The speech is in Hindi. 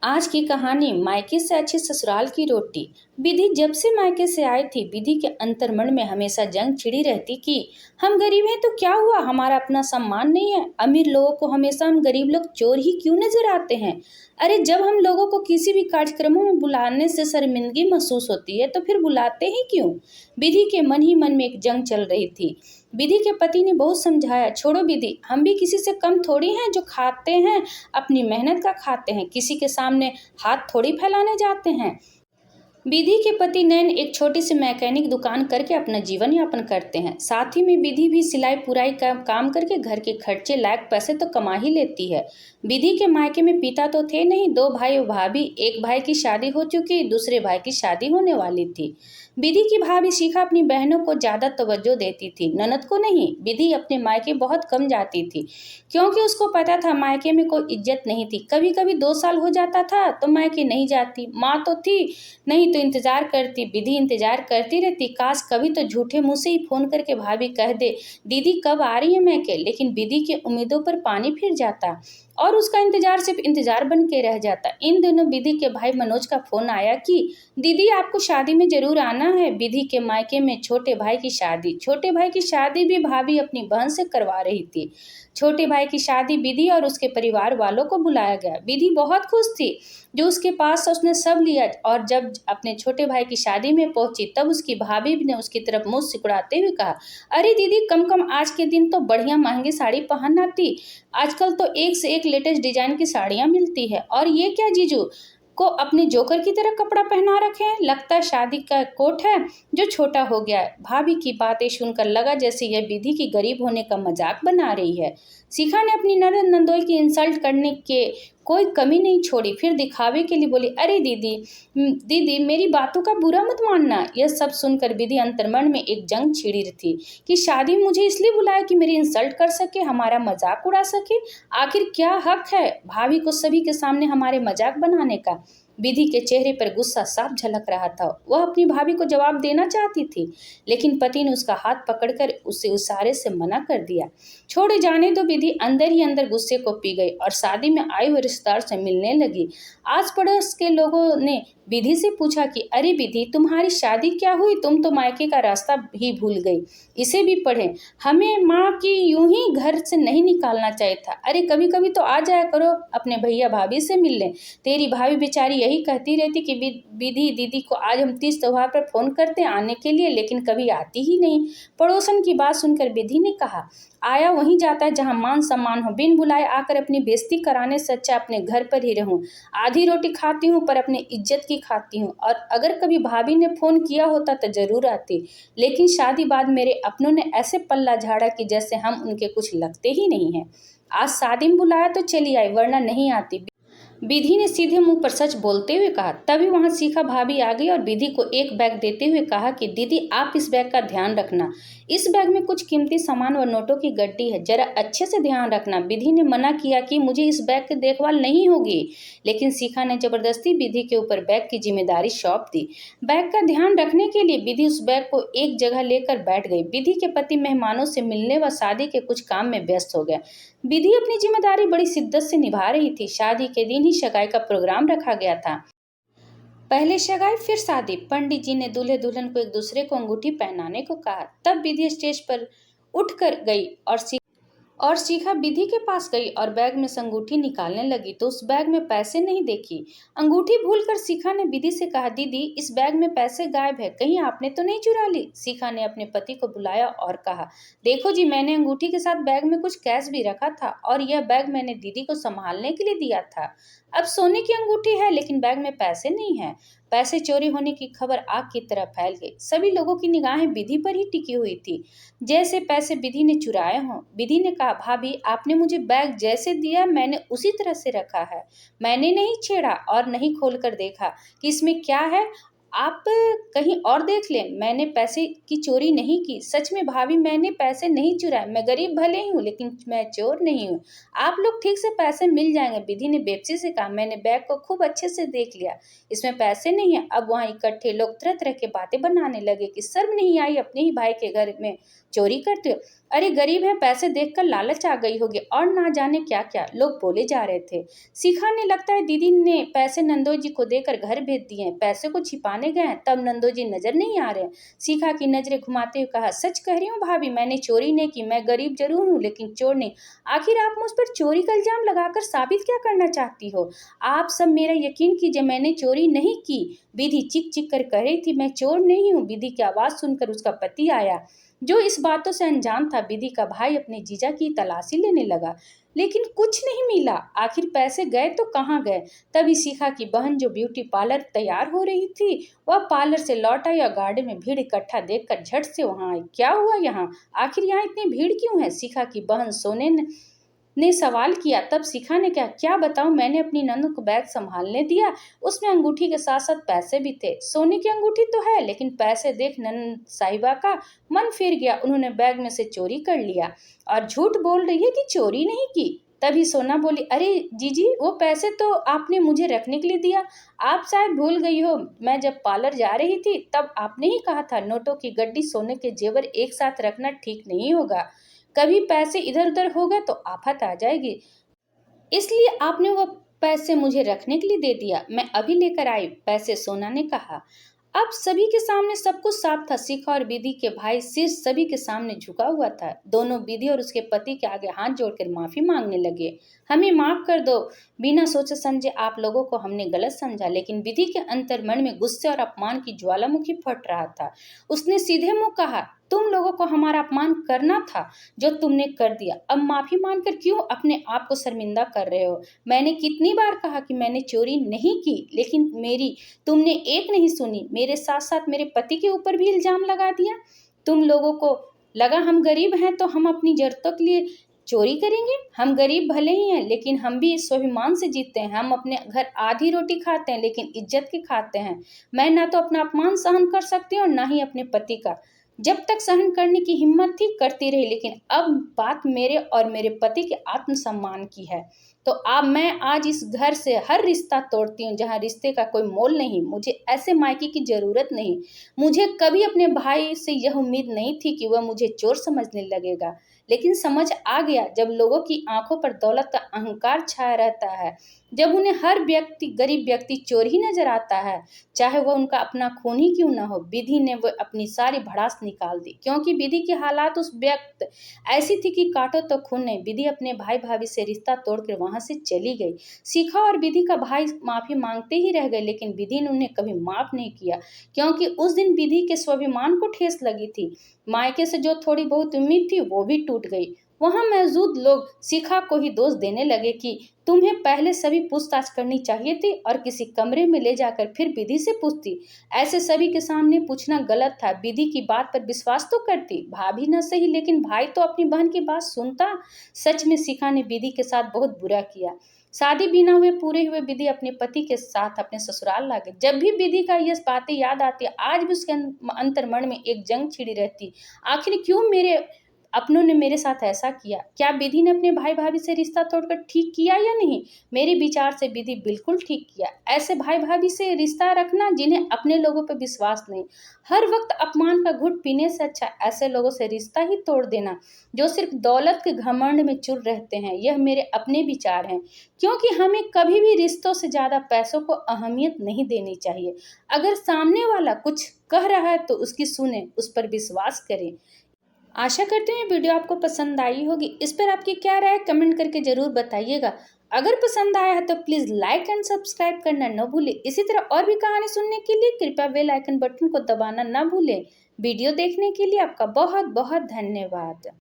आज की कहानी मायके से अच्छी ससुराल की रोटी। विधि जब से मायके से आई थी, विधि के अंतर्मन में हमेशा जंग छिड़ी रहती कि हम गरीब हैं तो क्या हुआ, हमारा अपना सम्मान नहीं है। अमीर लोगों को हमेशा हम गरीब लोग चोर ही क्यों नजर आते हैं। अरे जब हम लोगों को किसी भी कार्यक्रमों में बुलाने से शर्मिंदगी महसूस होती है तो फिर बुलाते ही क्यों। विधि के मन ही मन में एक जंग चल रही थी। विधि के पति ने बहुत समझाया, छोड़ो विधि, हम भी किसी से कम थोड़ी हैं, जो खाते हैं अपनी मेहनत का खाते हैं, किसी के सामने हाथ थोड़ी फैलाने जाते हैं। विधि के पति नयन एक छोटी सी मैकेनिक दुकान करके अपना जीवन यापन करते हैं। साथ ही में विधि भी सिलाई पुराई का काम करके घर के खर्चे लायक पैसे तो कमा ही लेती है। विधि के मायके में पिता तो थे नहीं, दो भाई और भाभी। एक भाई की शादी हो चुकी, दूसरे भाई की शादी होने वाली थी। विधि की भाभी शिखा अपनी बहनों को ज्यादा तवज्जो देती थी, ननद को नहीं। विधि अपने मायके बहुत कम जाती थी क्योंकि उसको पता था मायके में कोई इज्जत नहीं थी। कभी कभी 2 साल हो जाता था तो मायके नहीं जाती। माँ तो थी नहीं तो इंतजार करती। विधि इंतजार करती रहती, काश कभी तो झूठे मुंह से ही फोन करके भाभी कह दे दीदी कब आ रही है मैके। लेकिन विधि की उम्मीदों पर पानी फिर जाता और उसका इंतजार सिर्फ इंतजार बन के रह जाता। इन दिनों विधि के भाई मनोज का फोन आया कि दीदी आपको शादी में जरूर आना है। विधि के मायके में छोटे भाई की शादी। छोटे भाई की शादी भी भाभी अपनी बहन से करवा रही थी। छोटे भाई की शादी विधि और उसके परिवार वालों को बुलाया गया। विधि बहुत खुश थी, जो उसके पास था उसने सब लिया। और जब अपने छोटे भाई की शादी में पहुंची तब उसकी भाभी ने उसकी तरफ मुंह सिकुड़ाते हुए कहा, अरे दीदी कम कम आज के दिन तो बढ़िया महंगी साड़ी पहनना थी। आजकल तो एक से एक लेटेस्ट डिजाइन की साड़ियां मिलती है। और ये क्या जीजू को अपने जोकर की तरह कपड़ा पहना रखे हैं, लगता है शादी का कोट है जो छोटा हो गया है। भाभी की बातें सुनकर लगा जैसे यह विधि की गरीब होने का मजाक बना रही है। शिखा ने अपनी ननद नंदोई की इंसल्ट करने के कोई कमी नहीं छोड़ी। फिर दिखावे के लिए बोली, अरे दीदी दीदी मेरी बातों का बुरा मत मानना। यह सब सुनकर विधि अंतर्मन में एक जंग छिड़ी थी कि शादी में मुझे इसलिए बुलाया कि मेरी इंसल्ट कर सके, हमारा मजाक उड़ा सके। आखिर क्या हक है भाभी को सभी के सामने हमारे मजाक बनाने का। विधि के चेहरे पर गुस्सा साफ झलक रहा था। वह अपनी भाभी को जवाब देना चाहती थी, लेकिन पति ने उसका हाथ पकड़कर उसे इशारे से मना कर दिया। छोड़े जाने दो, विधि अंदर ही अंदर गुस्से को पी गई और शादी में आए हुए रिश्तेदार से मिलने लगी। आस पड़ोस के लोगों ने विधि से पूछा कि अरे विधि तुम्हारी शादी क्या हुई, तुम तो मायके का रास्ता ही भूल गई। इसे भी पढ़े, हमें माँ की यूं ही घर से नहीं निकालना चाहिए था। अरे कभी कभी तो आ जाया करो, अपने भैया भाभी से मिल लें। तेरी भाभी बेचारी यही कहती रहती कि विधि दीदी को आज हम तीज त्योहार पर फोन करते आने के लिए, लेकिन कभी आती ही नहीं। पड़ोसन की बात सुनकर विधि ने कहा, आया वहीं जाता है जहां मान सम्मान हो। बिन बुलाए आकर अपनी बेइज्जती कराने से अच्छा अपने घर पर ही रहूं। आधी रोटी खाती हूँ पर अपनी इज्जत की खाती हूँ। और अगर कभी भाभी ने फोन किया होता तो जरूर आती, लेकिन शादी बाद मेरे अपनों ने ऐसे पल्ला झाड़ा कि जैसे हम उनके कुछ लगते ही नहीं है। आज शादी में बुलाया तो चली आई, वरना नहीं आती। विधि ने सीधे मुंह पर सच बोलते हुए कहा। तभी वहां शिखा भाभी आ गई और विधि को एक बैग देते हुए कहा कि दीदी आप इस बैग का ध्यान रखना, इस बैग में कुछ कीमती सामान और नोटों की गड्डी है, जरा अच्छे से ध्यान रखना। विधि ने मना किया कि मुझे इस बैग की देखभाल नहीं होगी, लेकिन शिखा ने जबरदस्ती विधि के ऊपर बैग की जिम्मेदारी सौंप दी। बैग का ध्यान रखने के लिए विधि उस बैग को एक जगह लेकर बैठ गई। विधि के पति मेहमानों से मिलने व शादी के कुछ काम में व्यस्त हो गया। विधि अपनी जिम्मेदारी बड़ी शिद्दत से निभा रही थी। शादी के दिन ही सगाई का प्रोग्राम रखा गया था। पहले सगाई फिर शादी। पंडित जी ने दूल्हे दुल्हन को एक दूसरे को अंगूठी पहनाने को कहा। तब विधि स्टेज पर उठकर गई और शिखा विधि के पास गई और बैग में से अंगूठी निकालने लगी तो उस बैग में पैसे नहीं देखी। अंगूठी भूलकर शिखा ने विधि से कहा, दीदी इस बैग में पैसे गायब है, कहीं आपने तो नहीं चुरा ली। शिखा ने अपने पति को बुलाया और कहा, देखो जी मैंने अंगूठी के साथ बैग में कुछ कैश भी रखा था और यह बैग मैंने दीदी को संभालने के लिए दिया था। अब सोने की अंगूठी है लेकिन बैग में पैसे नहीं है। पैसे चोरी होने की खबर आग की तरह फैल गई। सभी लोगों की निगाहें विधि पर ही टिकी हुई थी, जैसे पैसे विधि ने चुराए हों। विधि ने कहा, भाभी आपने मुझे बैग जैसे दिया मैंने उसी तरह से रखा है, मैंने नहीं छेड़ा और नहीं खोलकर देखा कि इसमें क्या है। आप कहीं और देख लें, मैंने पैसे की चोरी नहीं की। सच में भाभी मैंने पैसे नहीं चुराए, मैं गरीब भले ही हूँ लेकिन मैं चोर नहीं हूँ। आप लोग ठीक से पैसे मिल जाएंगे। विधि ने बेपसी से कहा, मैंने बैग को खूब अच्छे से देख लिया, इसमें पैसे नहीं है। अब वहां इकट्ठे लोग तरह तरह के बातें बनाने लगे कि शर्म नहीं आई अपने ही भाई के घर में चोरी करते हो। अरे गरीब है, पैसे देखकर लालच आ गई होगी और ना जाने क्या क्या लोग बोले जा रहे थे। शिखा ने लगता है दीदी ने पैसे नंदोई जी को देकर घर भेज दिए हैं, पैसे को छिपाने गए हैं तब नंदोई जी नजर नहीं आ रहे। शिखा की नजरें घुमाते हुए कहा, सच कह रही हूँ भाभी, मैंने चोरी नहीं की, मैं गरीब जरूर हूँ लेकिन चोर नहीं। आखिर आप मुझ पर चोरी का इल्जाम लगाकर साबित क्या करना चाहती हो? आप सब मेरा यकीन कीजिए, मैंने चोरी नहीं की। विधि चिक चिक कर कह रही थी, मैं चोर नहीं हूँ। विधि की आवाज सुनकर उसका पति आया, जो इस बातों से अनजान था। विधि का भाई अपने जीजा की तलाशी लेने लगा, लेकिन कुछ नहीं मिला। आखिर पैसे गए तो कहाँ गए? तभी शिखा की बहन, जो ब्यूटी पार्लर तैयार हो रही थी, वह पार्लर से लौट आई और गार्डन में भीड़ इकट्ठा देखकर झट से वहां आई। क्या हुआ यहाँ? आखिर यहाँ इतनी भीड़ क्यों है? शिखा की बहन सोने ने सवाल किया। तब शिखा ने कहा, क्या बताऊं, मैंने अपनी ननद को बैग संभालने दिया, उसमें अंगूठी के साथ साथ पैसे भी थे। सोने की अंगूठी तो है, लेकिन पैसे देख ननद साहिबा का मन फिर गया। उन्होंने बैग में से चोरी कर लिया और झूठ बोल रही है कि चोरी नहीं की। तभी सोना बोली, अरे जीजी, वो पैसे तो आपने मुझे रखने के लिए दिया। आप शायद भूल गई हो, मैं जब पार्लर जा रही थी तब आपने ही कहा था नोटों की गड्डी, सोने के जेवर एक साथ रखना ठीक नहीं होगा, कभी पैसे इधर उधर हो गए तो आफत आ जाएगी, इसलिए आपने वो पैसे मुझे रखने के लिए दे दिया। मैं अभी लेकर आई पैसे, सोना ने कहा। अब सभी के सामने सब कुछ साफ था। शिखा और विधि के भाई सिर सभी के सामने झुका हुआ था। दोनों विधि और उसके पति के आगे हाथ जोड़कर माफी मांगने लगे। हमें माफ कर दो, बिना सोचे समझे आप लोगों को हमने गलत समझा। लेकिन विधि के अंतर्मन में गुस्से और अपमान की ज्वालामुखी फट रहा था। उसने सीधे मुंह कहा, तुम लोगों को हमारा अपमान करना था, जो तुमने कर दिया। अब माफी मांगकर क्यों अपने आप को शर्मिंदा कर रहे हो? मैंने कितनी बार कहा कि मैंने चोरी नहीं की, लेकिन मेरी तुमने एक नहीं सुनी। मेरे साथ साथ मेरे पति के ऊपर भी इल्जाम लगा दिया। तुम लोगों को लगा हम गरीब हैं तो हम अपनी जरूरतों के लिए चोरी करेंगे। हम गरीब भले ही हैं, लेकिन हम भी स्वाभिमान से जीते हैं। हम अपने घर आधी रोटी खाते हैं, लेकिन इज्जत के खाते हैं। मैं ना तो अपना अपमान सहन कर सकती हूँ और ना ही अपने पति का। जब तक सहन करने की हिम्मत थी करती रही, लेकिन अब बात मेरे और मेरे पति के आत्मसम्मान की है। तो अब मैं आज इस घर से हर रिश्ता तोड़ती हूँ जहाँ रिश्ते का कोई मोल नहीं। मुझे ऐसे मायके की जरूरत नहीं। मुझे कभी अपने भाई से यह उम्मीद नहीं थी कि वह मुझे चोर समझने लगेगा, लेकिन समझ आ गया जब लोगों की आंखों पर दौलत का अहंकार छाया रहता है, जब उन्हें हर व्यक्ति गरीब व्यक्ति चोर ही नजर आता है, चाहे वह उनका अपना खून ही क्यों न हो। विधि ने वो अपनी सारी भड़ास निकाल दी, क्योंकि विधि की हालात उस व्यक्त ऐसी थी कि काटो तो खून नहीं। विधि अपने भाई भाभी से रिश्ता तोड़कर वहां से चली गई। शिखा और विधि का भाई माफी मांगते ही रह गए, लेकिन विधि ने उन्हें कभी माफ नहीं किया, क्योंकि उस दिन विधि के स्वाभिमान को ठेस लगी थी। मायके से जो थोड़ी बहुत उम्मीद थी वो भी टूट गई। वहां मौजूद लोग शिखा को ही दोष देने लगे कि तुम्हें पहले सभी पूछताछ करनी चाहिए थी और किसी कमरे में ले जाकर फिर विधि से पूछती। ऐसे सभी के सामने पूछना गलत था। विधि की बात पर विश्वास तो करती, भाभी न सही, लेकिन भाई तो अपनी बहन की बात सुनता। सच में शिखा ने विधि के साथ बहुत बुरा किया। शादी बिना हुए पूरे हुए विधि अपने पति के साथ अपने ससुराल ला गई। जब भी विधि का ये बातें याद आती है, आज भी उसके अंतर्मन में एक जंग छिड़ी रहती। आखिर क्यों मेरे अपनों ने मेरे साथ ऐसा किया? क्या विधि ने अपने भाई भाभी से रिश्ता तोड़कर ठीक किया या नहीं? मेरे विचार से विधि बिल्कुल ठीक किया। ऐसे भाई भाभी से रिश्ता रखना जिन्हें अपने लोगों पर विश्वास नहीं, हर वक्त अपमान का घुट पीने से अच्छा ऐसे लोगों से रिश्ता ही तोड़ देना जो सिर्फ दौलत के घमंड में चुर रहते हैं। यह मेरे अपने विचार हैं, क्योंकि हमें कभी भी रिश्तों से ज्यादा पैसों को अहमियत नहीं देनी चाहिए। अगर सामने वाला कुछ कह रहा है तो उसकी सुने, उस पर विश्वास करें। आशा करते हैं वीडियो आपको पसंद आई होगी। इस पर आपकी क्या राय है कमेंट करके जरूर बताइएगा। अगर पसंद आया है तो प्लीज लाइक एंड सब्सक्राइब करना न भूलें। इसी तरह और भी कहानी सुनने के लिए कृपया बेल आइकन बटन को दबाना न भूलें। वीडियो देखने के लिए आपका बहुत बहुत धन्यवाद।